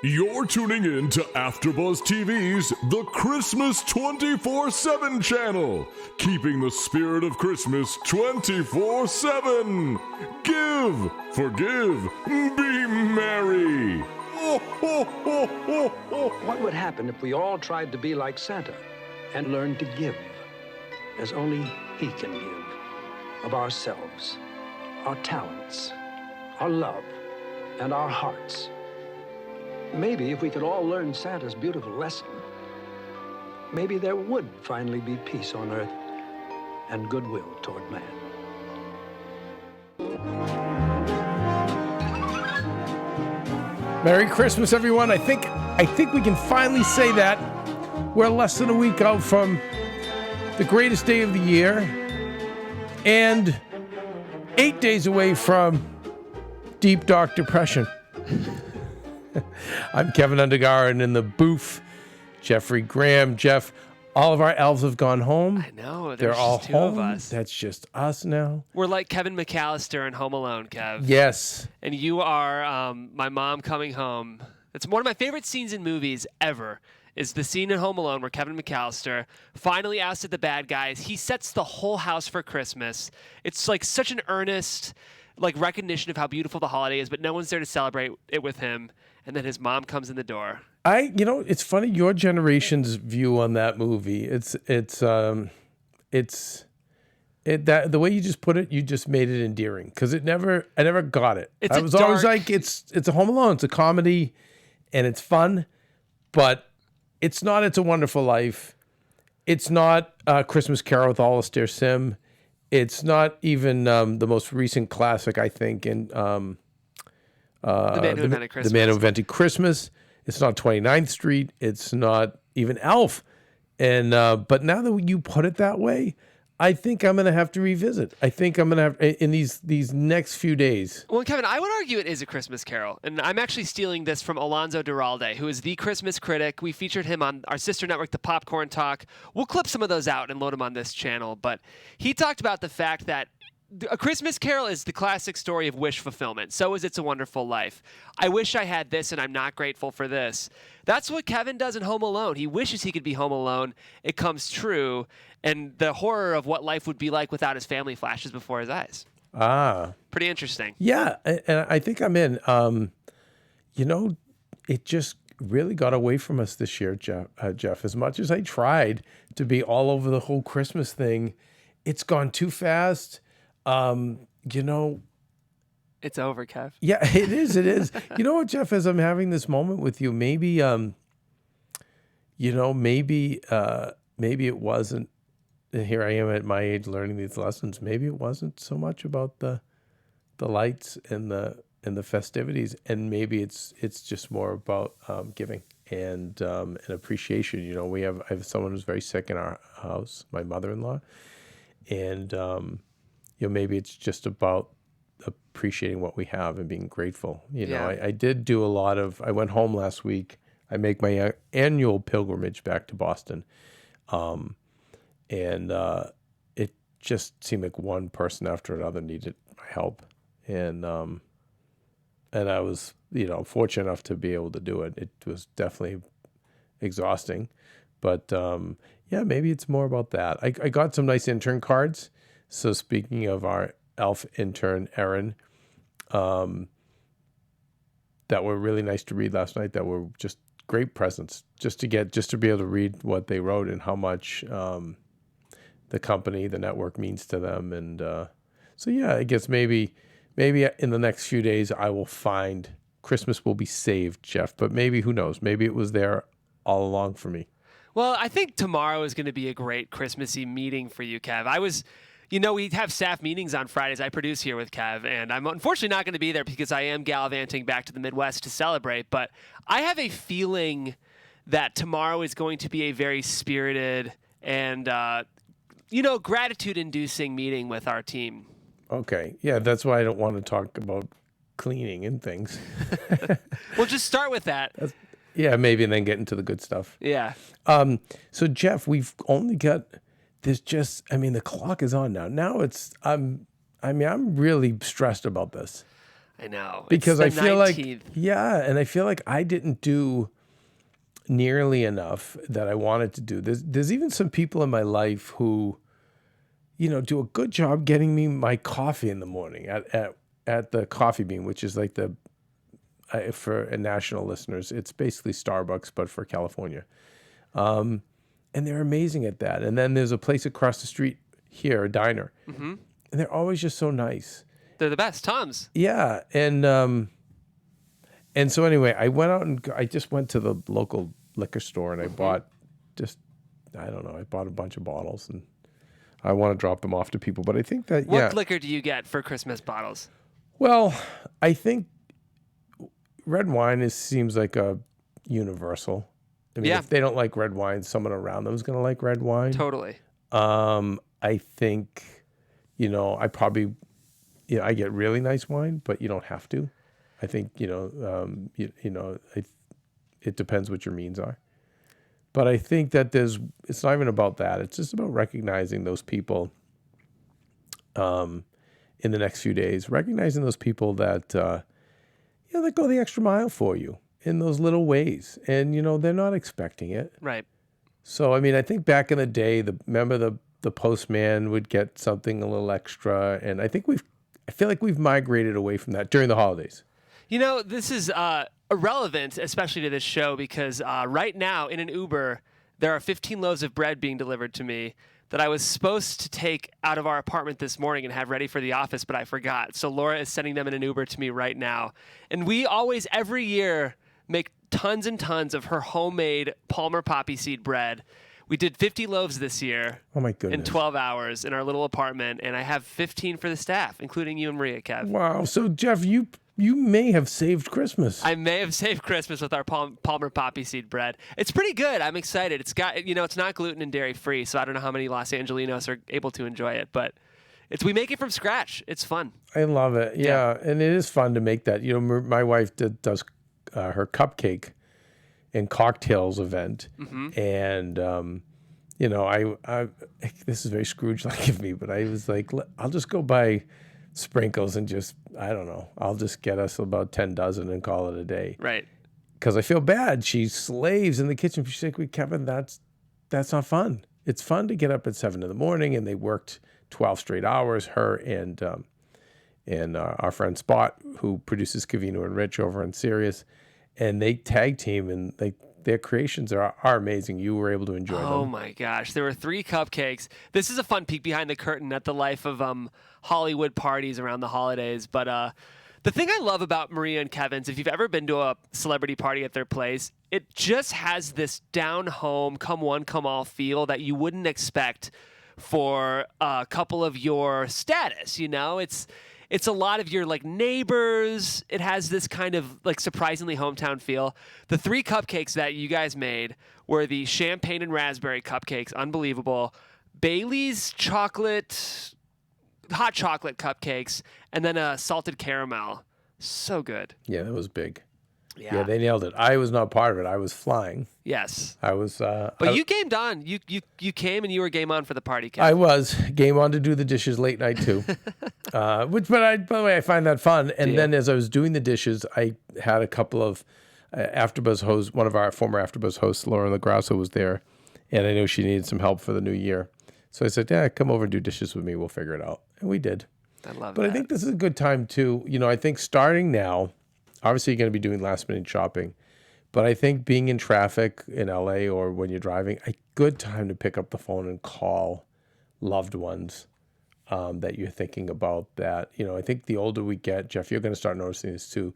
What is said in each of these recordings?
You're tuning in to AfterBuzz TV's The Christmas 24/7 channel, keeping the spirit of Christmas 24/7. Give, forgive, be merry. Ho, ho, ho, ho, ho. What would happen if we all tried to be like Santa and learned to give, as only he can give, of ourselves, our talents, our love, and our hearts? Maybe if we could all learn Santa's beautiful lesson, maybe there would finally be peace on earth and goodwill toward man. Merry Christmas, everyone. I think we can finally say that. We're less than a week out from the greatest day of the year and 8 days away from deep, dark depression. I'm Keven Undergaro, and in the booth, Jeffrey Graham. Jeff, all of our elves have gone home. I know. They're all just two home. of us. That's just us now. We're like Kevin McAllister in Home Alone, Kev. Yes. And you are my mom coming home. It's one of my favorite scenes in movies ever, is the scene in Home Alone where Kevin McAllister finally ousted the bad guys. He sets the whole house for Christmas. It's like such an earnest recognition of how beautiful the holiday is, but no one's there to celebrate it with him. And then his mom comes in the door. It's funny, your generation's view on that movie. The way you just put it, you just made it endearing, because I never got it. I was always like, it's a Home Alone, it's a comedy, and it's fun, but it's not It's a Wonderful Life. It's not Christmas Carol with Alastair Sim. It's not even the most recent classic, I think, in The Man Who Invented Christmas. The Man Who Invented Christmas. It's not 29th Street. It's not even Elf. And but now that you put it that way, I think I'm going to have to revisit. I think I'm going to have, in these next few days. Well, Kevin, I would argue it is a Christmas Carol. And I'm actually stealing this from Alonzo Duralde, who is the Christmas critic. We featured him on our sister network, The Popcorn Talk. We'll clip some of those out and load them on this channel. But he talked about the fact that A Christmas Carol is the classic story of wish fulfillment. So is It's a Wonderful Life. I wish I had this, and I'm not grateful for this. That's what Kevin does in Home Alone. He wishes he could be home alone. It comes true, and the horror of what life would be like without his family flashes before his eyes. Ah. Pretty interesting. Yeah, and I think I'm in. It just really got away from us this year, Jeff. As much as I tried to be all over the whole Christmas thing, it's gone too fast. It's over, Kev. Yeah, it is. It is. You know what, Jeff, as I'm having this moment with you, maybe it wasn't, and here I am at my age learning these lessons. Maybe it wasn't so much about the lights and the festivities, and maybe it's just more about giving and appreciation. I have someone who's very sick in our house, my mother-in-law, and maybe it's just about appreciating what we have and being grateful. I did do I went home last week. I make my annual pilgrimage back to Boston. And it just seemed like one person after another needed my help. And I was, fortunate enough to be able to do it. It was definitely exhausting, but maybe it's more about that. I got some nice intern cards. So speaking of our elf intern, Erin, that were really nice to read last night, that were just great presents just to be able to read what they wrote and how much the company, the network means to them. And I guess maybe in the next few days I will find Christmas will be saved, Jeff, but maybe, who knows, maybe it was there all along for me. Well, I think tomorrow is going to be a great Christmassy meeting for you, Kev. We have staff meetings on Fridays. I produce here with Kev, and I'm unfortunately not going to be there because I am gallivanting back to the Midwest to celebrate. But I have a feeling that tomorrow is going to be a very spirited and, gratitude-inducing meeting with our team. Okay. Yeah, that's why I don't want to talk about cleaning and things. We'll just start with that. Maybe, and then get into the good stuff. Yeah. So, Jeff, we've only got... the clock is on now. Now I'm really stressed about this. I know. Because it's I the feel 19th. and I feel like I didn't do nearly enough that I wanted to do. There's even some people in my life who, do a good job getting me my coffee in the morning at the Coffee Bean, which is like for national listeners, it's basically Starbucks, but for California. And they're amazing at that. And then there's a place across the street here, a diner, and they're always just so nice. They're the best. Tom's. Yeah. And so anyway, I just went to the local liquor store and I bought I bought a bunch of bottles and I want to drop them off to people. But I think that, What liquor do you get for Christmas bottles? Well, I think red wine seems like a universal. I mean, if they don't like red wine, someone around them is going to like red wine. Totally. I think, I probably, I get really nice wine, but you don't have to. I think, it depends what your means are. But I think that it's not even about that. It's just about recognizing those people in the next few days, recognizing those people that, that go the extra mile for you in those little ways. And, they're not expecting it. Right. So, I mean, I think back in the day, remember the postman would get something a little extra. And I feel like we've migrated away from that during the holidays. This is irrelevant, especially to this show, because right now in an Uber, there are 15 loaves of bread being delivered to me that I was supposed to take out of our apartment this morning and have ready for the office, but I forgot. So Laura is sending them in an Uber to me right now. And we always, every year, make tons and tons of her homemade Palmer poppy seed bread. We did 50 loaves this year. Oh, my goodness. In 12 hours in our little apartment, and I have 15 for the staff, including you and Maria, Kev. Wow. So, Jeff, you may have saved Christmas. I may have saved Christmas with our Palmer poppy seed bread. It's pretty good. I'm excited. It's got, it's not gluten and dairy free, so I don't know how many Los Angelinos are able to enjoy it, but we make it from scratch. It's fun. I love it. Yeah. And it is fun to make that. My wife does her cupcake and cocktails event. And, I this is very Scrooge-like of me, but I was like, I'll just go buy sprinkles and just, I don't know, I'll just get us about 10 dozen and call it a day. Right. Because I feel bad. She slaves in the kitchen. She's like, Kevin, that's not fun. It's fun to get up at 7 in the morning, and they worked 12 straight hours, her and our friend Spot, who produces Covino and Rich over on Sirius, and they tag team, and their creations are amazing. You were able to enjoy them. Oh my gosh. There were 3 cupcakes. This is a fun peek behind the curtain at the life of Hollywood parties around the holidays. But the thing I love about Maria and Kevin's, if you've ever been to a celebrity party at their place, it just has this down-home, come one, come all feel that you wouldn't expect for a couple of your status, It's a lot of your neighbors. It has this kind of surprisingly hometown feel. The 3 cupcakes that you guys made were the champagne and raspberry cupcakes, unbelievable. Bailey's hot chocolate cupcakes, and then a salted caramel. So good. Yeah, that was big. Yeah, they nailed it. I was not part of it. I was flying. Yes. I was. But you gamed on. You came and you were game on for the party, Kev. I was game on to do the dishes late night too. By the way, I find that fun. And then as I was doing the dishes, I had a couple of AfterBuzz hosts. One of our former AfterBuzz hosts, Laura LaGrasso, was there, and I know she needed some help for the new year. So I said, "Yeah, come over and do dishes with me. We'll figure it out." And we did. I love But that. I think this is a good time too. I think starting now, obviously you're going to be doing last minute shopping, but I think being in traffic in LA or when you're driving, a good time to pick up the phone and call loved ones that you're thinking about. That, I think the older we get, Jeff, you're going to start noticing this too.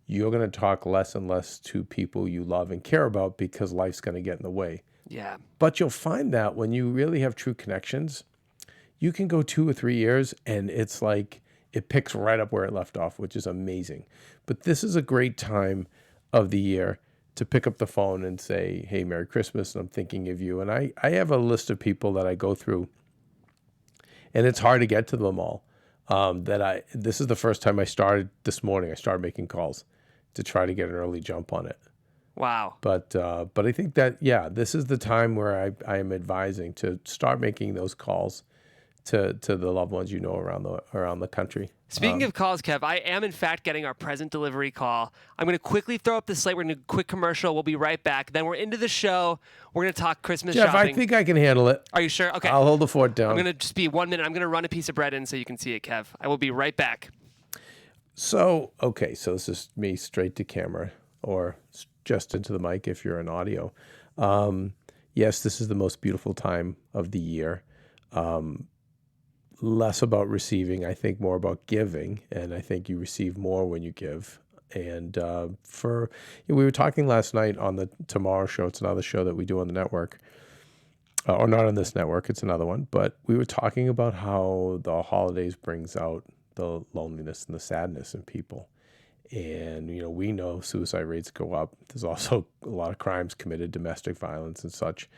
You're going to talk less and less to people you love and care about because life's going to get in the way. Yeah. But you'll find that when you really have true connections, you can go 2 or 3 years and it's like it picks right up where it left off, which is amazing. But this is a great time of the year to pick up the phone and say, "Hey, Merry Christmas, and I'm thinking of you." And I have a list of people that I go through, and it's hard to get to them all. This is the first time I started this morning. I started making calls to try to get an early jump on it. Wow. But I think that, this is the time where I am advising to start making those calls to the loved ones you know around the country. Speaking of calls, Kev, I am in fact getting our present delivery call. I'm going to quickly throw up the slate. We're going to do a quick commercial. We'll be right back. Then we're into the show. We're going to talk Christmas Jeff, shopping. I think I can handle it. Are you sure? Okay. I'll hold the fort down. I'm going to just be 1 minute. I'm going to run a piece of bread in so you can see it, Kev. I will be right back. So this is me straight to camera or just into the mic if you're in audio. Yes, this is the most beautiful time of the year. Less about receiving, I think more about giving, and I think you receive more when you give. And we were talking last night on the Tomorrow Show. It's another show that we do on the network, or not on this network. It's another one. But we were talking about how the holidays brings out the loneliness and the sadness in people. And, we know suicide rates go up. There's also a lot of crimes committed, domestic violence and such.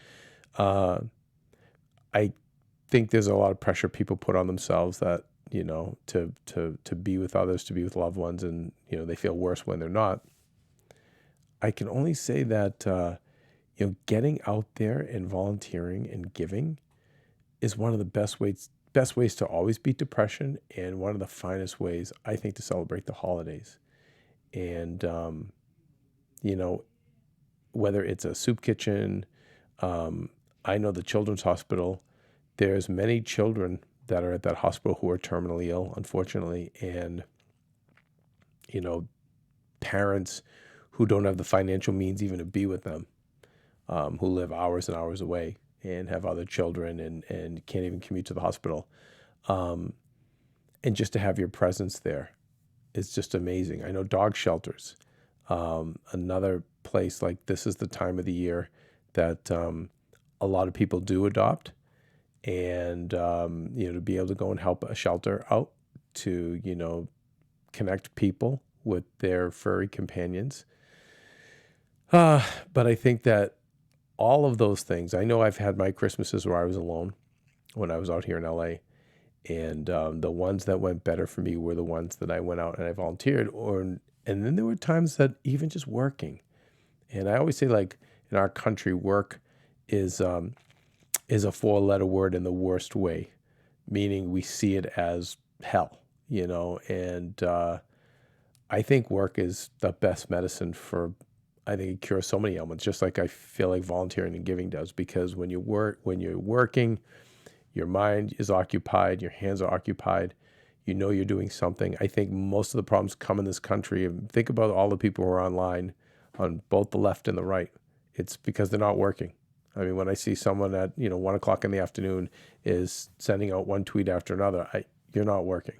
I think there's a lot of pressure people put on themselves that, to be with others, to be with loved ones, and, they feel worse when they're not. I can only say that, getting out there and volunteering and giving is one of the best ways to always beat depression, and one of the finest ways, I think, to celebrate the holidays. And, whether it's a soup kitchen, I know the Children's Hospital, there's many children that are at that hospital who are terminally ill, unfortunately, and, parents who don't have the financial means even to be with them, who live hours and hours away and have other children and can't even commute to the hospital. And just to have your presence there is just amazing. I know dog shelters, another place, like this is the time of the year that a lot of people do adopt. And, to be able to go and help a shelter out to, connect people with their furry companions. But I think that all of those things, I know I've had my Christmases where I was alone when I was out here in LA. And the ones that went better for me were the ones that I went out and I volunteered. And then there were times that even just working. And I always say, like, in our country, work is a 4-letter word in the worst way, meaning we see it as hell, and I think work is the best medicine for, I think it cures so many ailments, just like I feel like volunteering and giving does, because when you're working, your mind is occupied, your hands are occupied, you're doing something. I think most of the problems come in this country, and think about all the people who are online on both the left and the right. It's because they're not working. I mean, when I see someone at 1 o'clock in the afternoon is sending out one tweet after another, you're not working.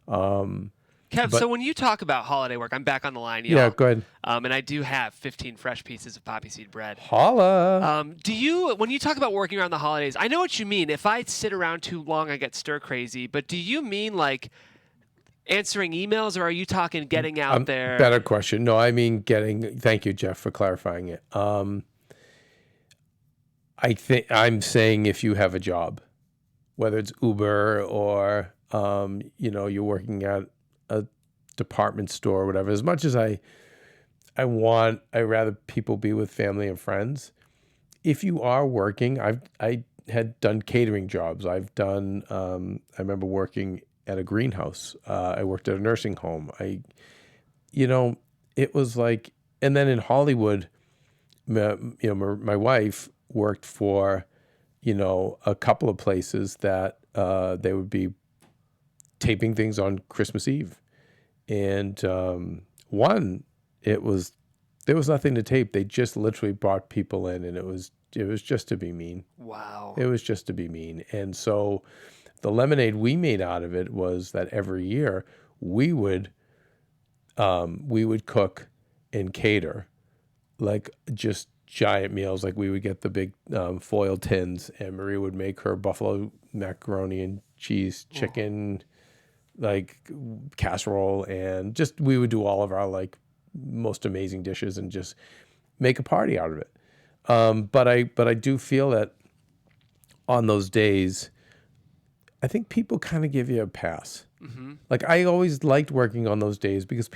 Kev, so when you talk about holiday work, I'm back on the line, y'all. Yeah, go ahead. And I do have 15 fresh pieces of poppy seed bread. Holla. When you talk about working around the holidays, I know what you mean. If I sit around too long, I get stir crazy. But do you mean like answering emails, or are you talking getting out there? Better question. No, I mean thank you, Jeff, for clarifying it. I think I'm saying if you have a job, whether it's Uber or, you're working at a department store or whatever, as much as I rather people be with family and friends. If you are working, I had done catering jobs. I've done, I remember working at a greenhouse. I worked at a nursing home. It was like, and then in Hollywood, my wife worked for, a couple of places that they would be taping things on Christmas Eve. And there was nothing to tape. They just literally brought people in, and it was just to be mean. Wow. It was just to be mean. And so the lemonade we made out of it was that every year we would cook and cater, like just giant meals. Like we would get the big foil tins, and Maria would make her buffalo macaroni and cheese chicken, like casserole, and just we would do all of our like most amazing dishes and just make a party out of it. But I do feel that on those days, I think people kind of give you a pass. Mm-hmm. Like I always liked working on those days because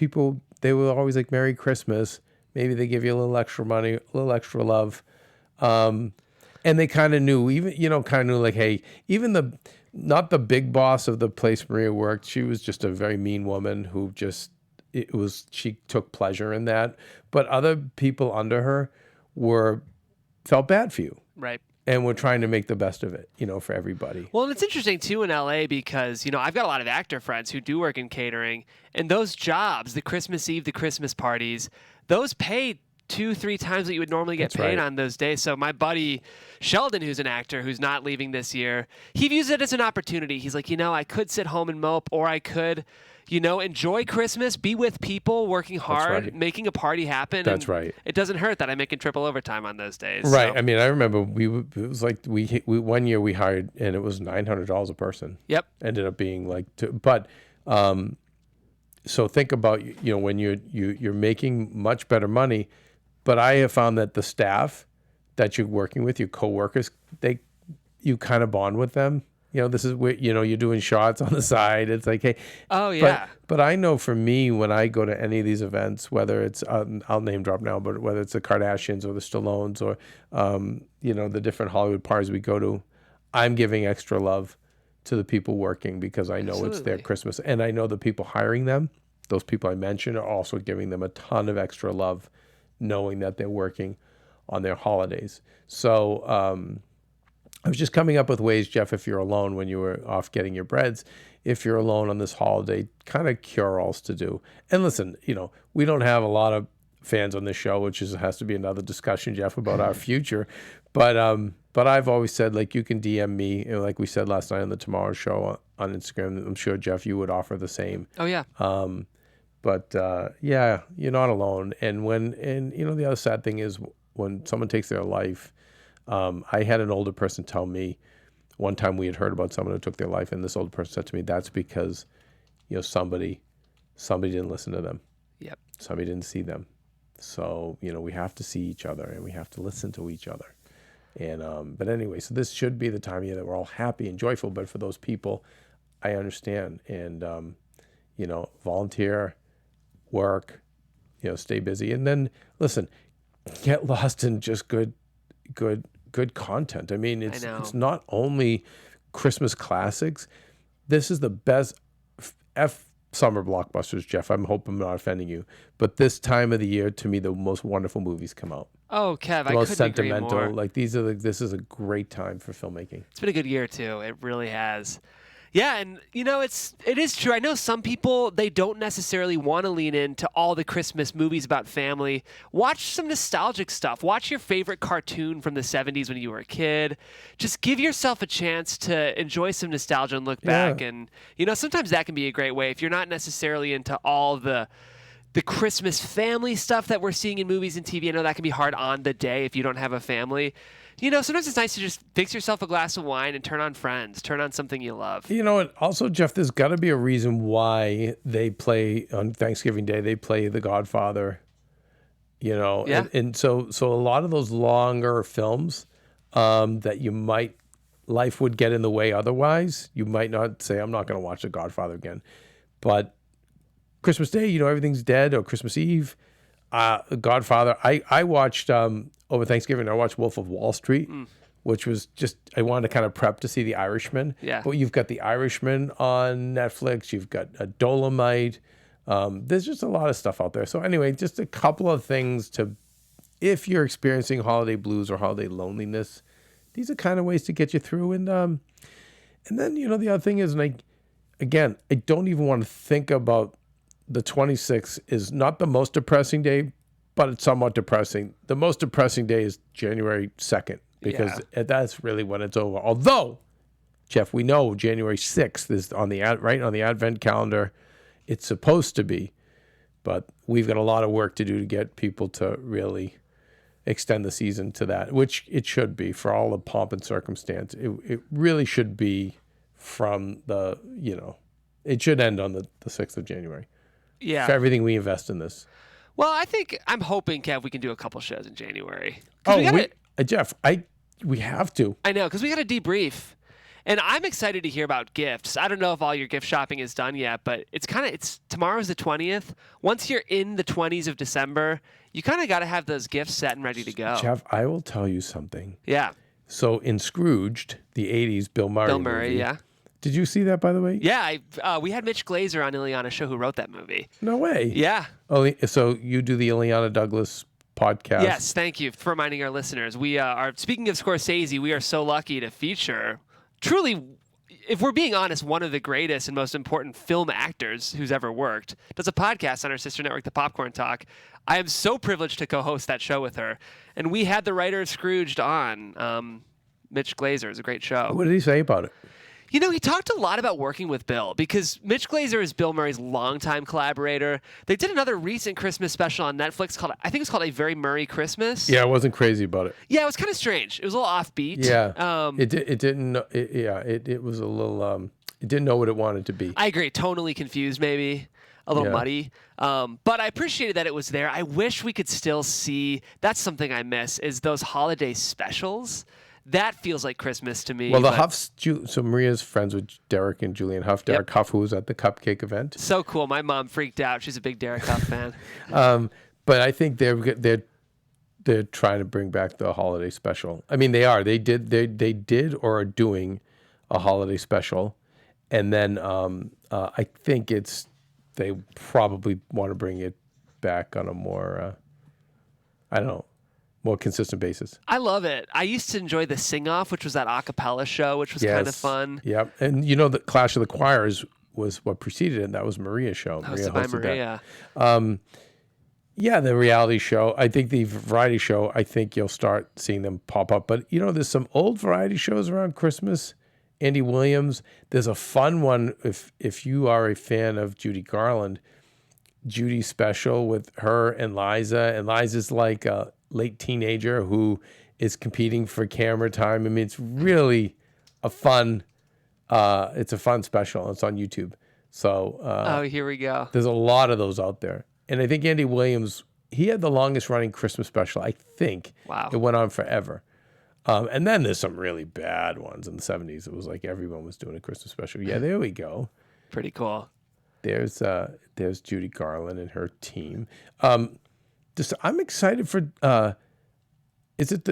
they were always like, Merry Christmas. Maybe they give you a little extra money, a little extra love. And they kind of knew, even, like, hey, even not the big boss of the place Maria worked. She was just a very mean woman who just, she took pleasure in that. But other people under her felt bad for you. Right. And we're trying to make the best of it, for everybody. Well, and it's interesting, too, in LA because, I've got a lot of actor friends who do work in catering, and those jobs, the Christmas Eve, the Christmas parties, those pay 2-3 times what you would normally get paid on those days. So my buddy Sheldon, who's an actor who's not leaving this year, he views it as an opportunity. He's like, I could sit home and mope, or I could, enjoy Christmas, be with people, working hard, making a party happen. That's right. It doesn't hurt that I make triple overtime on those days. Right. So. I mean, I remember it was like we 1 year we hired, and it was $900 a person. Yep. Ended up being like, so think about, when you're making much better money. But I have found that the staff that you're working with, your coworkers, you kind of bond with them. This is where, you're doing shots on the side. It's like, hey. Oh, yeah. But I know for me, when I go to any of these events, whether it's, I'll name drop now, but whether it's the Kardashians or the Stallones or, the different Hollywood parties we go to, I'm giving extra love to the people working because I know it's their Christmas. And I know the people hiring them, those people I mentioned, are also giving them a ton of extra love, knowing that they're working on their holidays. So I was just coming up with ways, Jeff, if you're alone when you were off getting your breads, if you're alone on this holiday, kind of cure-alls to do. And listen, we don't have a lot of fans on this show, which has to be another discussion, Jeff, about our future. But I've always said, like, you can DM me, like we said last night on the Tomorrow Show on Instagram. I'm sure, Jeff, you would offer the same. Oh, yeah. But yeah, you're not alone. And the other sad thing is when someone takes their life, I had an older person tell me one time we had heard about someone who took their life, and this older person said to me, that's because, somebody didn't listen to them. Yep. Somebody didn't see them. So, we have to see each other and we have to listen to each other. And, but anyway, so this should be the time of year that we're all happy and joyful, but for those people, I understand. And, volunteer, work, stay busy. And then listen, get lost in just good content. I mean, it's not only Christmas classics. This is the best summer blockbusters, Jeff. I'm hoping I'm not offending you, but this time of the year, to me, the most wonderful movies come out. Oh, Kev, the most sentimental. Agree more. Like this is a great time for filmmaking. It's been a good year too. It really has. Yeah, and it is true. I know some people, they don't necessarily want to lean into all the Christmas movies about family. Watch some nostalgic stuff. Watch your favorite cartoon from the 70s when you were a kid. Just give yourself a chance to enjoy some nostalgia and look back. And sometimes that can be a great way if you're not necessarily into all the Christmas family stuff that we're seeing in movies and TV. I know that can be hard on the day if you don't have a family. Sometimes it's nice to just fix yourself a glass of wine and turn on Friends, turn on something you love. Also, Jeff, there's got to be a reason why they play on Thanksgiving Day. They play The Godfather. Yeah. And so a lot of those longer films that life would get in the way otherwise. You might not say, I'm not going to watch The Godfather again, but Christmas Day, everything's dead, or Christmas Eve. Godfather. I watched over Thanksgiving. I watched Wolf of Wall Street, which was just, I wanted to kind of prep to see The Irishman. Yeah. But you've got The Irishman on Netflix. You've got a Dolomite. There's just a lot of stuff out there. So anyway, just a couple of things if you're experiencing holiday blues or holiday loneliness, these are kind of ways to get you through. And then the other thing is, I don't even want to think about. The 26th is not the most depressing day, but it's somewhat depressing. The most depressing day is January 2nd because that's really when it's over. Although, Jeff, we know January 6th is on the Advent calendar. It's supposed to be, but we've got a lot of work to do to get people to really extend the season to that, which it should be for all the pomp and circumstance. It really should be from it should end on the 6th of January. Yeah. For everything we invest in this. Well, I'm hoping, Kev, we can do a couple shows in January. Jeff, we have to. I know, because we got to debrief. And I'm excited to hear about gifts. I don't know if all your gift shopping is done yet, but tomorrow's the 20th. Once you're in the 20s of December, you kind of got to have those gifts set and ready to go. Jeff, I will tell you something. Yeah. So in Scrooged, the 80s Bill Murray movie, yeah. Did you see that, by the way? Yeah, we had Mitch Glazer on Ileana's show who wrote that movie. No way. Yeah. Oh, so you do the Ileana Douglas podcast? Yes, thank you for reminding our listeners. We are, speaking of Scorsese, we are so lucky to feature truly, if we're being honest, one of the greatest and most important film actors who's ever worked. Does a podcast on our sister network, The Popcorn Talk. I am so privileged to co-host that show with her. And we had the writer of Scrooged on, Mitch Glazer. It's a great show. What did he say about it? You know, he talked a lot about working with Bill because Mitch Glazer is Bill Murray's longtime collaborator. They did another recent Christmas special on Netflix called, I think it's called A Very Murray Christmas. Yeah, I wasn't crazy about it. Yeah, it was kind of strange. It was a little offbeat. Yeah, it didn't. It was a little. It didn't know what it wanted to be. I agree. Tonally confused, maybe a little muddy. But I appreciated that it was there. I wish we could still see. That's something I miss is those holiday specials. That feels like Christmas to me. Well, the Huffs, so Maria's friends with Derek and Julian Huff. Derek Huff, who was at the cupcake event. So cool. My mom freaked out. She's a big Derek Huff fan. But I think they're trying to bring back the holiday special. I mean, they are. They did or are doing a holiday special, and then I think they probably want to bring it back on a more I don't know, more consistent basis. I love it. I used to enjoy the Sing Off, which was that a cappella show, which was kind of fun. Yeah, and you know, the Clash of the Choirs was what preceded it, and that was Maria's show. Hosted by Maria. Yeah, the reality show. I think the variety show, I think you'll start seeing them pop up. But, you know, there's some old variety shows around Christmas. Andy Williams. There's a fun one if you are a fan of Judy Garland. Judy special with her and Liza. And Liza's like a late teenager who is competing for camera time. I mean, it's really a fun special. It's on YouTube. So here we go. There's a lot of those out there. And I think Andy Williams, he had the longest running Christmas special, I think. Wow. It went on forever. And then there's some really bad ones in the 70s. It was like everyone was doing a Christmas special. Yeah, there we go. Pretty cool. There's Judy Garland and her team. I'm excited for, is it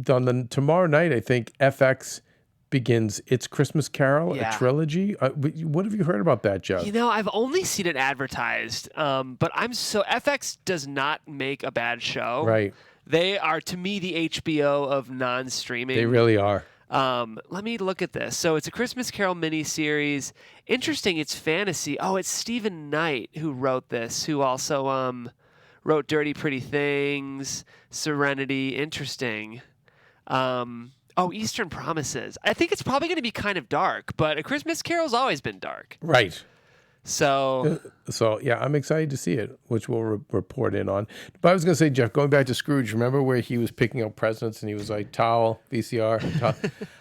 on tomorrow night, I think FX begins It's Christmas Carol, a trilogy. What have you heard about that, Jeff? You know, I've only seen it advertised, but FX does not make a bad show. Right. They are, to me, the HBO of non-streaming. They really are. Let me look at this. So it's a Christmas Carol miniseries. Interesting, it's fantasy. Oh, it's Stephen Knight who wrote this, who also wrote Dirty Pretty Things, Serenity. Interesting. Eastern Promises. I think it's probably going to be kind of dark, but A Christmas Carol's always been dark. Right. So yeah, I'm excited to see it, which we'll report in on. But I was going to say, Jeff, going back to Scrooge, remember where he was picking up presents and he was like, towel, VCR, towel.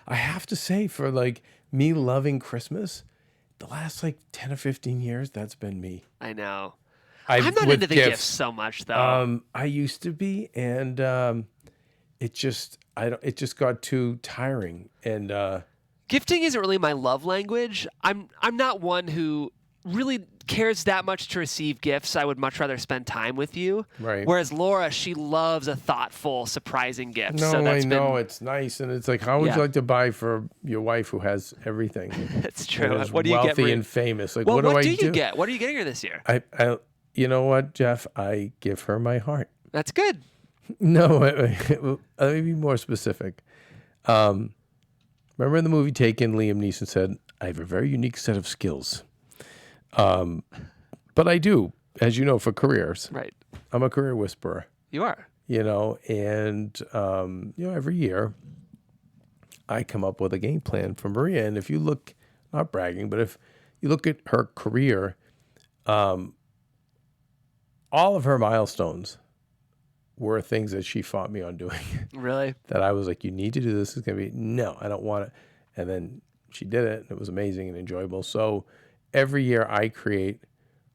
I have to say, for like me loving Christmas, the last like 10 or 15 years, that's been me. I know. I'm not into the gifts so much, though. I used to be, and it just got too tiring. And gifting isn't really my love language. I'm not one who really cares that much to receive gifts. I would much rather spend time with you. Right. Whereas Laura, she loves a thoughtful, surprising gift. No, so that's I know it's nice, and it's like, how would you like to buy for your wife who has everything? That's true. What do you get? Wealthy and famous. Like, well, what do I do? You get? What are you getting her this year? I you know what, Jeff? I give her my heart. That's good. No, let me be more specific. Remember in the movie Taken, Liam Neeson said, "I have a very unique set of skills." But I do, as you know, for careers. Right. I'm a career whisperer. You are. You know, and every year I come up with a game plan for Maria. And if you look, not bragging, but if you look at her career, all of her milestones were things that she fought me on doing. Really? That I was like, you need to do this. It's going to be, no, I don't want it. And then she did it, and it was amazing and enjoyable. So every year I create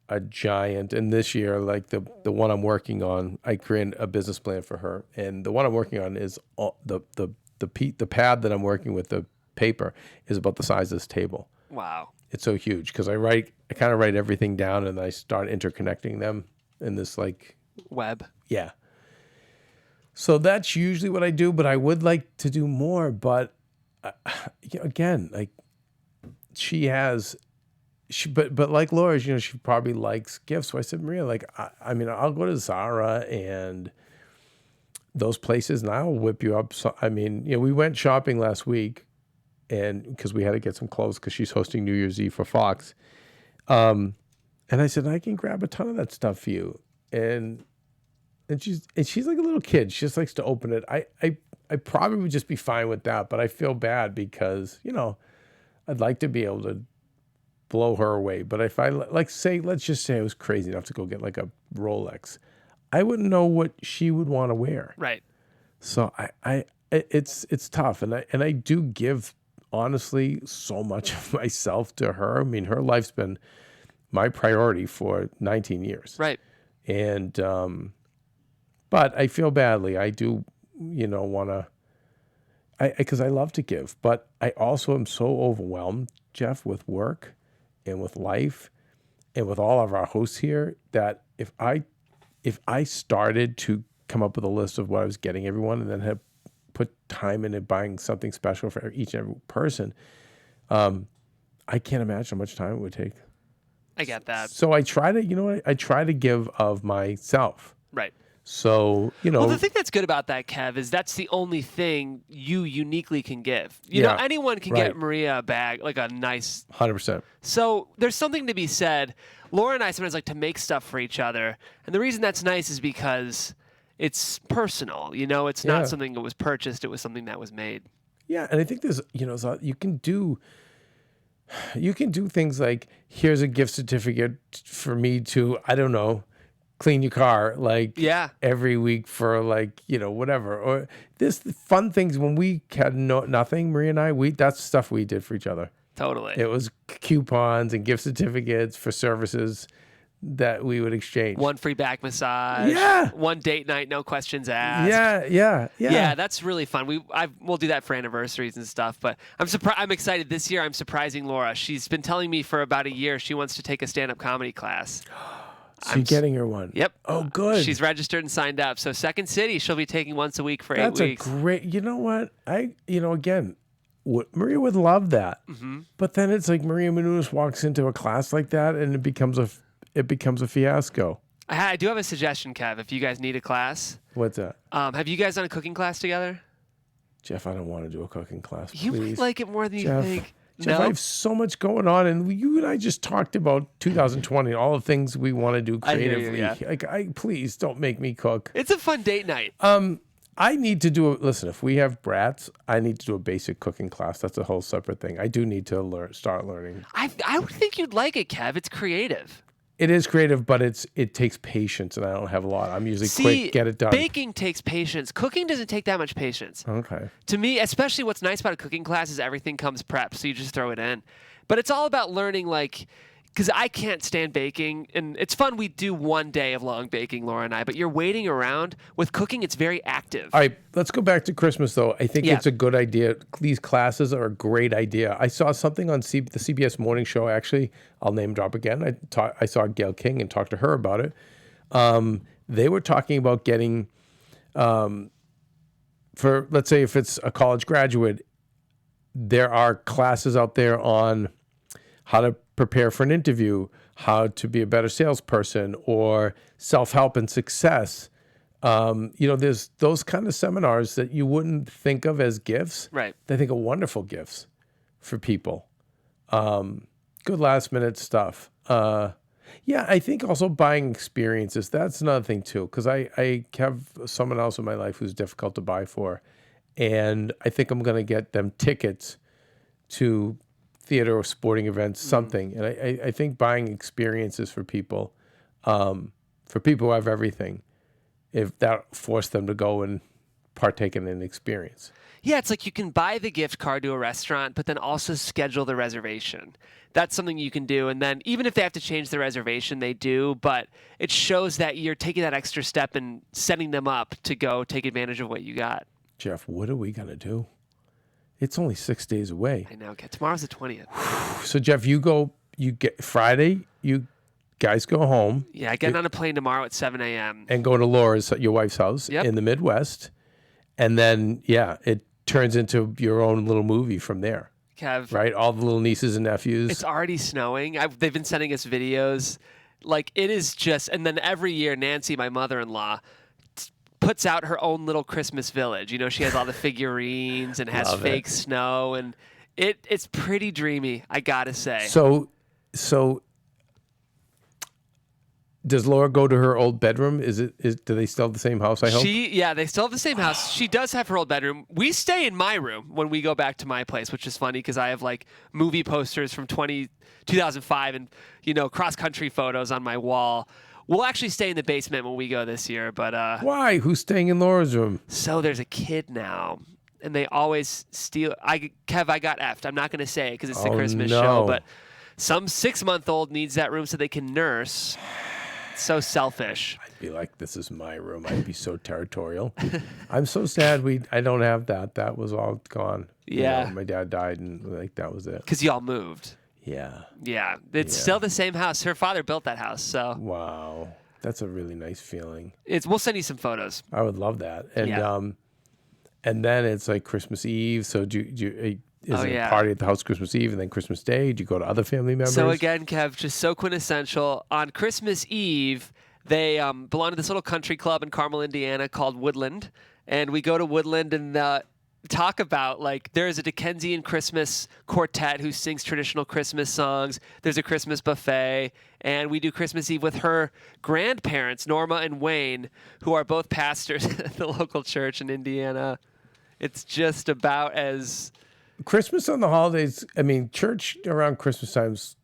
a giant, and this year, like the one I'm working on, I create a business plan for her. And the one I'm working on is the pad that I'm working with, the paper, is about the size of this table. Wow. It's so huge because I kind of write everything down and I start interconnecting them in this like web. Yeah. So that's usually what I do, but I would like to do more. But again, like she has, but like Laura, she probably likes gifts. So I said, Maria, like, I mean, I'll go to Zara and those places, and I'll whip you up. So, I mean, we went shopping last week, and because we had to get some clothes because she's hosting New Year's Eve for Fox. And I said, I can grab a ton of that stuff for you. And she's like a little kid. She just likes to open it. I probably would just be fine with that, but I feel bad because, I'd like to be able to blow her away. But if I let's just say I was crazy enough to go get like a Rolex, I wouldn't know what she would want to wear. Right. So it's tough. And I do give, honestly, so much of myself to her. I mean, her life's been my priority for 19 years. Right. And, but I feel badly. I do, want to, because I love to give, but I also am so overwhelmed, Jeff, with work and with life and with all of our hosts here that if I started to come up with a list of what I was getting everyone and then had put time into buying something special for each and every person, I can't imagine how much time it would take. I get that. So I try to, I try to give of myself. Right. So, Well, the thing that's good about that, Kev, is that's the only thing you uniquely can give. Anyone can get Maria a bag, like a nice... 100%. So there's something to be said. Laura and I sometimes like to make stuff for each other. And the reason that's nice is because it's personal. It's not something that was purchased. It was something that was made. Yeah, and I think there's, you can do things like, here's a gift certificate for me to, I don't know, clean your car every week for whatever, or this fun things when we had nothing. Maria and I, that's stuff we did for each other. Totally. It was coupons and gift certificates for services that we would exchange. One free back massage. Yeah. One date night, no questions asked. Yeah. Yeah, that's really fun. We'll do that for anniversaries and stuff. But I'm excited this year. I'm surprising Laura. She's been telling me for about a year she wants to take a stand-up comedy class. So you're getting her one. Yep. Oh, good. She's registered and signed up. So Second City, she'll be taking once a week for 8 weeks. That's a great. You know what? Again, Maria would love that. Mm-hmm. But then it's like Maria Menounos walks into a class like that, and it becomes a fiasco. I do have a suggestion, Kev. If you guys need a class, what's that? Have you guys done a cooking class together? Jeff, I don't want to do a cooking class. Please. You might like it more than Jeff, you think. Jeff, No? I have so much going on, and you and I just talked about 2020, all the things we want to do creatively. I hear you, yeah. Please don't make me cook. It's a fun date night. I need to do listen, if we have brats, I need to do a basic cooking class. That's a whole separate thing. I do need to start learning. I would think you'd like it, Kev. It's creative. It is creative, but it takes patience, and I don't have a lot. I'm usually quick, get it done. Baking takes patience. Cooking doesn't take that much patience. Okay. To me, especially what's nice about a cooking class is everything comes prepped, so you just throw it in. But it's all about learning, because I can't stand baking, and it's fun. We do one day of long baking, Laura and I, but you're waiting around. With cooking, it's very active. All right, let's go back to Christmas, though. I think it's a good idea. These classes are a great idea. I saw something on the CBS Morning Show, actually. I'll name drop again. I saw Gail King and talked to her about it. They were talking about getting, for, let's say, if it's a college graduate, there are classes out there on how to prepare for an interview, how to be a better salesperson, or self-help and success. There's those kind of seminars that you wouldn't think of as gifts. Right. They think are wonderful gifts for people. Good last-minute stuff. I think also buying experiences. That's another thing, too, because I have someone else in my life who's difficult to buy for, and I think I'm going to get them tickets to theater or sporting events, something. And I think buying experiences for people who have everything, if that forced them to go and partake in an experience. Yeah, it's like you can buy the gift card to a restaurant, but then also schedule the reservation. That's something you can do. And then even if they have to change the reservation, they do. But it shows that you're taking that extra step and setting them up to go take advantage of what you got. Jeff, what are we going to do? It's only 6 days away. I know. Okay, tomorrow's the 20th. So, Jeff, you get Friday, you guys go home. Yeah, getting on a plane tomorrow at 7 a.m. And go to Laura's, your wife's house in the Midwest. And then, it turns into your own little movie from there. Kev. Right? All the little nieces and nephews. It's already snowing. They've been sending us videos. Like, it is just, and then every year, Nancy, my mother-in-law, puts out her own little Christmas village. You know, she has all the figurines and has fake snow, and it's pretty dreamy, I gotta say. So does Laura go to her old bedroom? Do they still have the same house, I hope? Yeah, they still have the same house. She does have her old bedroom. We stay in my room when we go back to my place, which is funny because I have like movie posters from 2005 and, you know, cross-country photos on my wall. We'll actually stay in the basement when we go this year, but why? Who's staying in Laura's room? So there's a kid now, and they always steal. Kev, I got effed. I'm not going to say it because it's the Christmas show, but some 6-month-old needs that room so they can nurse. So selfish. I'd be like, this is my room. I'd be so territorial. I'm so sad I don't have that. That was all gone. Yeah. You know, my dad died, and like that was it. Because y'all moved. Yeah. Yeah. It's still the same house. Her father built that house. So. Wow. That's a really nice feeling. We'll send you some photos. I would love that. And and then it's like Christmas Eve. So is it a party at the house Christmas Eve and then Christmas Day? Do you go to other family members? So again, Kev, just so quintessential. On Christmas Eve, they belong to this little country club in Carmel, Indiana called Woodland. And we go to Woodland and talk about, like, there's a Dickensian Christmas quartet who sings traditional Christmas songs. There's a Christmas buffet. And we do Christmas Eve with her grandparents, Norma and Wayne, who are both pastors at the local church in Indiana. It's just about as... Christmas on the holidays, I mean, church around Christmas times,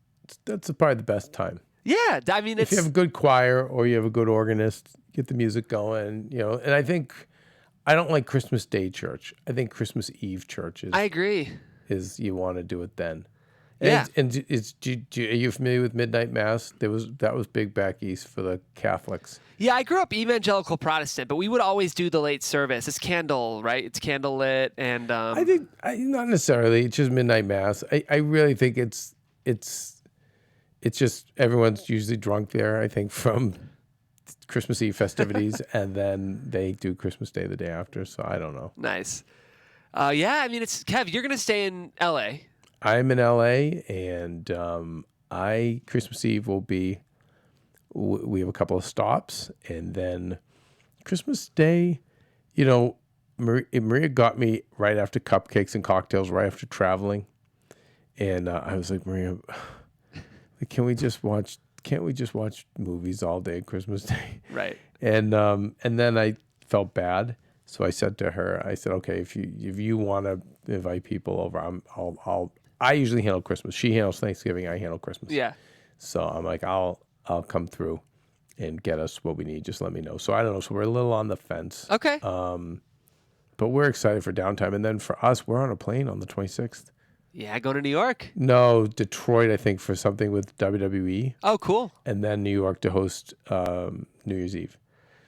that's probably the best time. Yeah, I mean, if you have a good choir or you have a good organist, get the music going, you know. And I don't like Christmas Day church. I think Christmas Eve church is. I agree. Is you want to do it then. Yeah. And are you familiar with midnight mass? That was big back east for the Catholics. Yeah, I grew up evangelical Protestant, but we would always do the late service. It's candle, right? It's candle lit, and I think not necessarily. It's just midnight mass. I really think it's just everyone's usually drunk there. I think from Christmas Eve festivities, and then they do Christmas Day the day after. So I don't know. Nice. Yeah, I mean, it's Kev. You're gonna stay in L.A. I'm in LA, and Christmas Eve will be. We have a couple of stops, and then Christmas Day, you know, Maria got me right after cupcakes and cocktails, right after traveling, and I was like, Maria, can't we just watch movies all day Christmas Day? Right. And then I felt bad, so I said to her, I said, okay, if you want to invite people over, I usually handle Christmas. She handles Thanksgiving. I handle Christmas. Yeah. So I'm like, I'll come through and get us what we need. Just let me know. So I don't know. So we're a little on the fence. Okay. But we're excited for downtime. And then for us, we're on a plane on the 26th. Yeah, going to New York? No, Detroit, I think, for something with WWE. Oh, cool. And then New York to host New Year's Eve.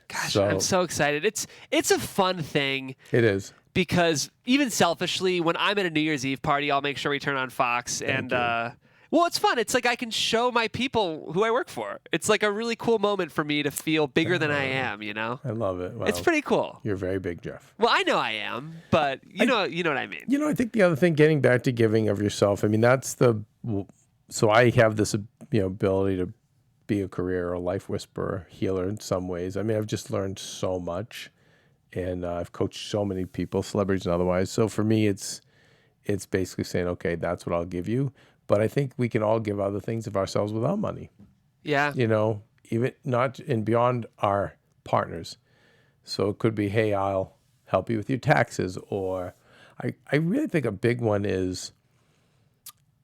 Gosh, I'm so excited. It's a fun thing. It is. Because even selfishly, when I'm at a New Year's Eve party, I'll make sure we turn on Fox. Well, it's fun. It's like I can show my people who I work for. It's like a really cool moment for me to feel bigger than I am, you know? I love it. Wow. It's pretty cool. You're very big, Jeff. Well, I know I am, but you know what I mean. You know, I think the other thing, getting back to giving of yourself, I mean, so I have this, ability to be a career or a life whisperer, healer in some ways. I mean, I've just learned so much, and I've coached so many people, celebrities and otherwise. So for me, it's basically saying, okay, that's what I'll give you. But I think we can all give other things of ourselves without money. Yeah. You know, even not and beyond our partners. So it could be, hey, I'll help you with your taxes. Or I really think a big one is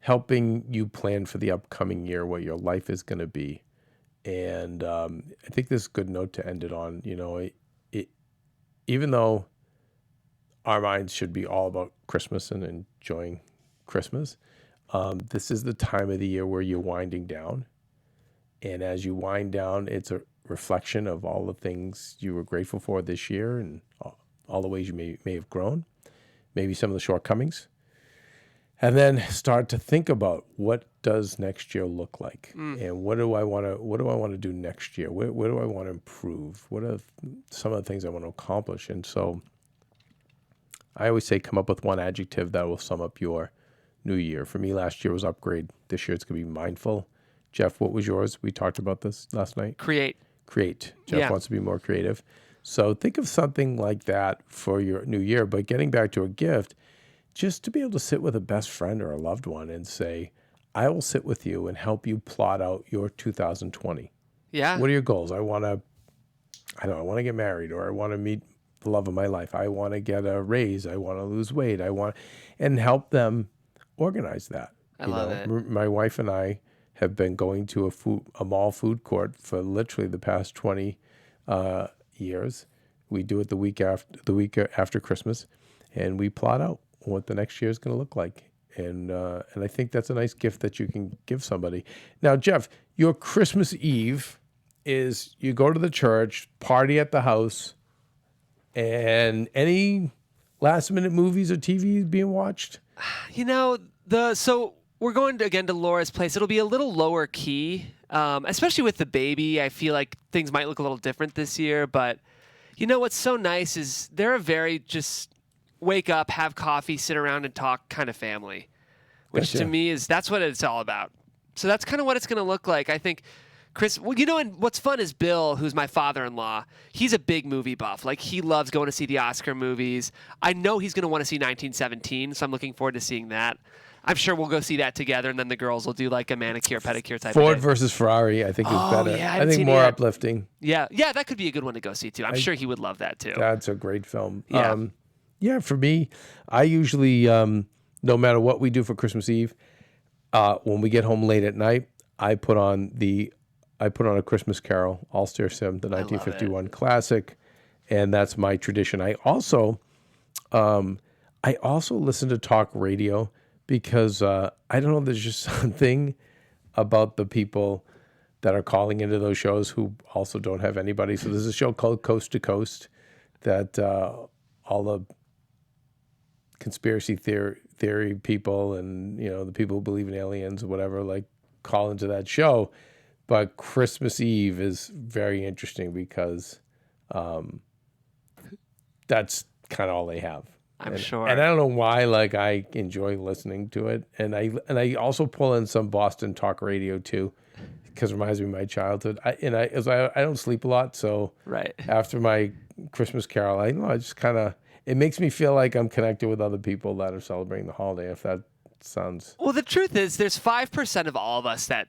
helping you plan for the upcoming year, what your life is going to be. And I think this is a good note to end it on. You know, even though our minds should be all about Christmas and enjoying Christmas, this is the time of the year where you're winding down. And as you wind down, it's a reflection of all the things you were grateful for this year and all the ways you may have grown, maybe some of the shortcomings. And then start to think about, what does next year look like? And what do I want to do next year? Where do I want to improve? What are some of the things I want to accomplish? And so I always say, come up with one adjective that will sum up your new year. For me, last year was upgrade. This year it's going to be mindful. Jeff, what was yours? We talked about this last night. Create. Jeff wants to be more creative. So think of something like that for your new year. But getting back to a gift, just to be able to sit with a best friend or a loved one and say, I will sit with you and help you plot out your 2020. Yeah. What are your goals? I want to get married, or I want to meet the love of my life. I want to get a raise. I want to lose weight. And help them organize that. I love it. My wife and I have been going to a mall food court for literally the past 20 years. We do it the week after Christmas, and we plot out what the next year is going to look like. And I think that's a nice gift that you can give somebody. Now, Jeff, your Christmas Eve is you go to the church, party at the house, and any last-minute movies or TV being watched? So we're going again to Laura's place. It'll be a little lower key, especially with the baby. I feel like things might look a little different this year. But what's so nice is they're a very just wake up, have coffee, sit around and talk kind of family, which to me that's what it's all about. So that's kind of what it's going to look like. I think Chris, and what's fun is Bill, who's my father-in-law, he's a big movie buff. Like, he loves going to see the Oscar movies. I know he's going to want to see 1917, so I'm looking forward to seeing that. I'm sure we'll go see that together, and then the girls will do like a manicure, pedicure type Ford of versus Ferrari, I think, is better. Yeah, I think more uplifting. Yeah, that could be a good one to go see, too. I'm sure he would love that, too. That's a great film. Yeah. For me, I usually, no matter what we do for Christmas Eve, when we get home late at night, I put on a Christmas Carol, All Star Sim, the 1951 classic, and that's my tradition. I also listen to talk radio because I don't know, there's just something about the people that are calling into those shows who also don't have anybody. So there's a show called Coast to Coast that all the conspiracy theory people and the people who believe in aliens or whatever like call into that show. But Christmas Eve is very interesting because that's kind of all they have. I'm sure. And I don't know why, like, I enjoy listening to it. And I also pull in some Boston talk radio too, because it reminds me of my childhood. I don't sleep a lot, so right after my Christmas Carol, I just kind of, it makes me feel like I'm connected with other people that are celebrating the holiday, if that sounds... Well, the truth is there's 5% of all of us that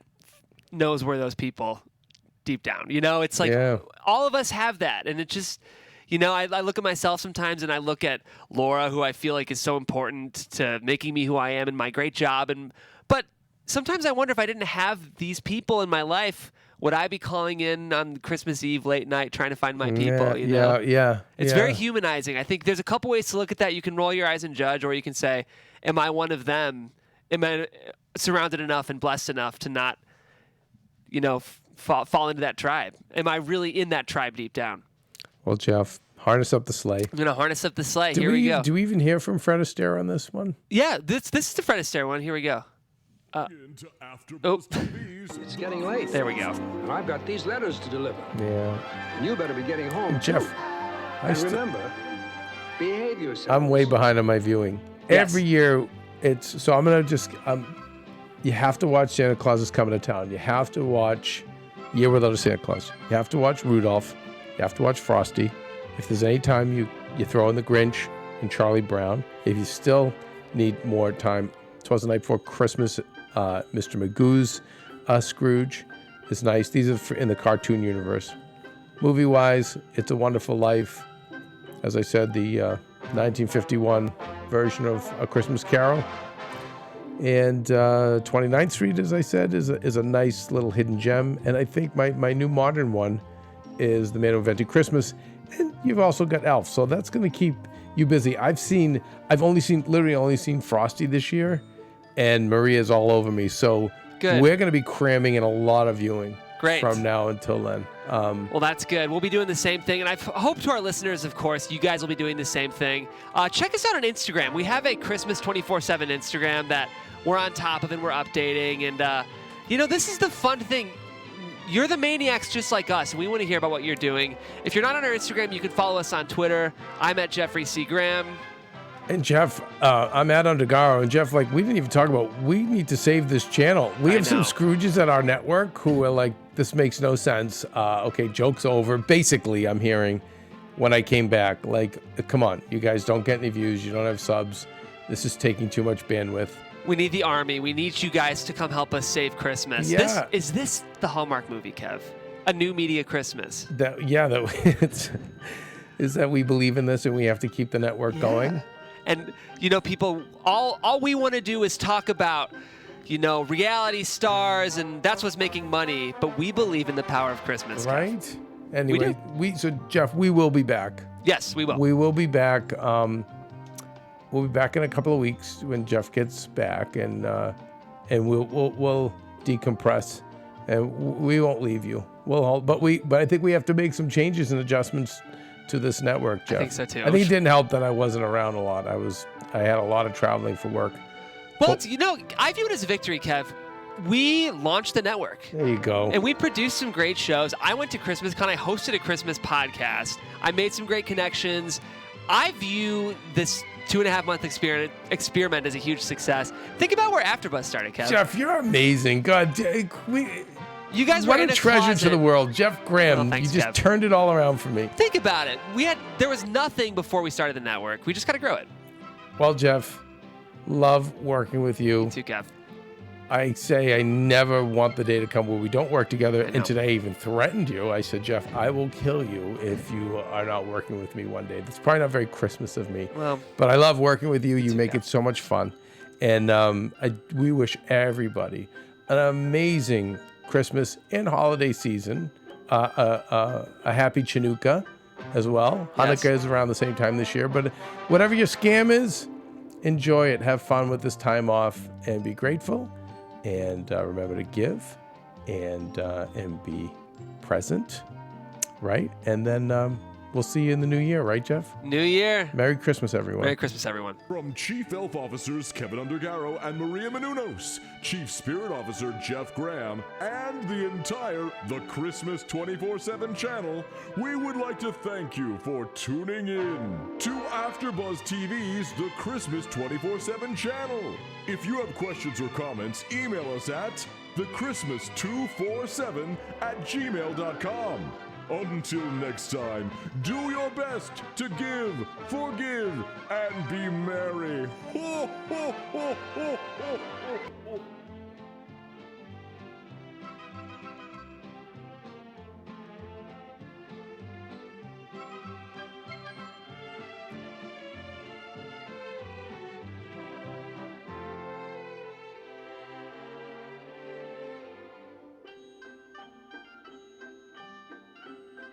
knows where those people deep down. It's like all of us have that. And it just, I look at myself sometimes and I look at Laura, who I feel like is so important to making me who I am and my great job. But sometimes I wonder if I didn't have these people in my life, would I be calling in on Christmas Eve late night trying to find my people? Yeah. It's very humanizing. I think there's a couple ways to look at that. You can roll your eyes and judge, or you can say, am I one of them? Am I surrounded enough and blessed enough to not, fall into that tribe? Am I really in that tribe deep down? Well, Jeff, harness up the sleigh. I'm going to harness up the sleigh. Here we go. Do we even hear from Fred Astaire on this one? Yeah, this is the Fred Astaire one. Here we go. Into AfterBuzz TV's It's getting late. There we go. And I've got these letters to deliver. Yeah. And you better be getting home, Jeff, too. And remember, behave yourself. I'm way behind on my viewing. Yes. Every year, so I'm going to just... you have to watch Santa Claus is Coming to Town. You have to watch Year Without a Santa Claus. You have to watch Rudolph. You have to watch Frosty. If there's any time you throw in The Grinch and Charlie Brown. If you still need more time, 'Twas the Night Before Christmas, Mr. Magoo's Scrooge is nice. These are in the cartoon universe. Movie-wise, It's a Wonderful Life. As I said, the 1951 version of A Christmas Carol. And 29th Street, as I said, is a nice little hidden gem. And I think my new modern one is The Man Who Invented Christmas. And you've also got Elf. So that's going to keep you busy. I've literally only seen Frosty this year. And Maria's all over me. So good. We're going to be cramming in a lot of viewing. Great. From now until then. Well, that's good. We'll be doing the same thing. And I hope to our listeners, of course, you guys will be doing the same thing. Check us out on Instagram. We have a Christmas 24/7 Instagram that we're on top of and we're updating. And, this is the fun thing. You're the maniacs just like us, and we want to hear about what you're doing. If you're not on our Instagram, you can follow us on Twitter. I'm at Jeffrey C. Graham. And Jeff, I'm at Undergaro, and Jeff, like, we didn't even talk about, we need to save this channel. We have some Scrooges at our network who are like, this makes no sense. Okay, joke's over. Basically, I'm hearing when I came back, like, come on, you guys don't get any views. You don't have subs. This is taking too much bandwidth. We need the army. We need you guys to come help us save Christmas. Yeah. Is this the Hallmark movie, Kev? A new media Christmas? Is that we believe in this and we have to keep the network going? And, you know, people, all we want to do is talk about, you know, reality stars, and that's what's making money. But we believe in the power of Christmas. Right? Kev. Anyway, so Jeff, we will be back. Yes, we will. We will be back. We'll be back in a couple of weeks when Jeff gets back, and we'll decompress, and we won't leave you. But I think we have to make some changes and adjustments to this network, Jeff. I think so too. I think it didn't help that I wasn't around a lot. I had a lot of traveling for work. Well, you know, I view it as a victory, Kev. We launched the network. There you go. And we produced some great shows. I went to ChristmasCon. I hosted a Christmas podcast. I made some great connections. I view this 2.5-month experiment as a huge success. Think about where AfterBuzz started, Kev. Jeff, you're amazing. God, you guys were what in a treasure closet. to the world. Jeff Graham, thanks, you just Kev. turned it all around for me. Think about it. There was nothing before we started the network. We just got to grow it. Well, Jeff, love working with you. Me too, Kev. I say I never want the day to come where we don't work together. I know. And today I even threatened you. I said, Jeff, I will kill you if you are not working with me one day. That's probably not very Christmas of me. Well, but I love working with you. You make Kev. it so much fun. And we wish everybody an amazing Christmas and holiday season. A happy Chanukah as well. Yes. Hanukkah is around the same time this year. But whatever your scam is, enjoy it. Have fun with this time off and be grateful. And remember to give and be present, right? And then we'll see you in the new year, right, Jeff? New year. Merry Christmas, everyone. Merry Christmas, everyone. From Chief Elf Officers Keven Undergaro and Maria Menounos, Chief Spirit Officer Jeff Graham, and the entire The Christmas 24/7 channel, we would like to thank you for tuning in to AfterBuzz TV's The Christmas 24/7 channel. If you have questions or comments, email us at thechristmas247@gmail.com. Until next time, do your best to give, forgive, and be merry. Ho, ho, ho, ho, ho, ho, ho.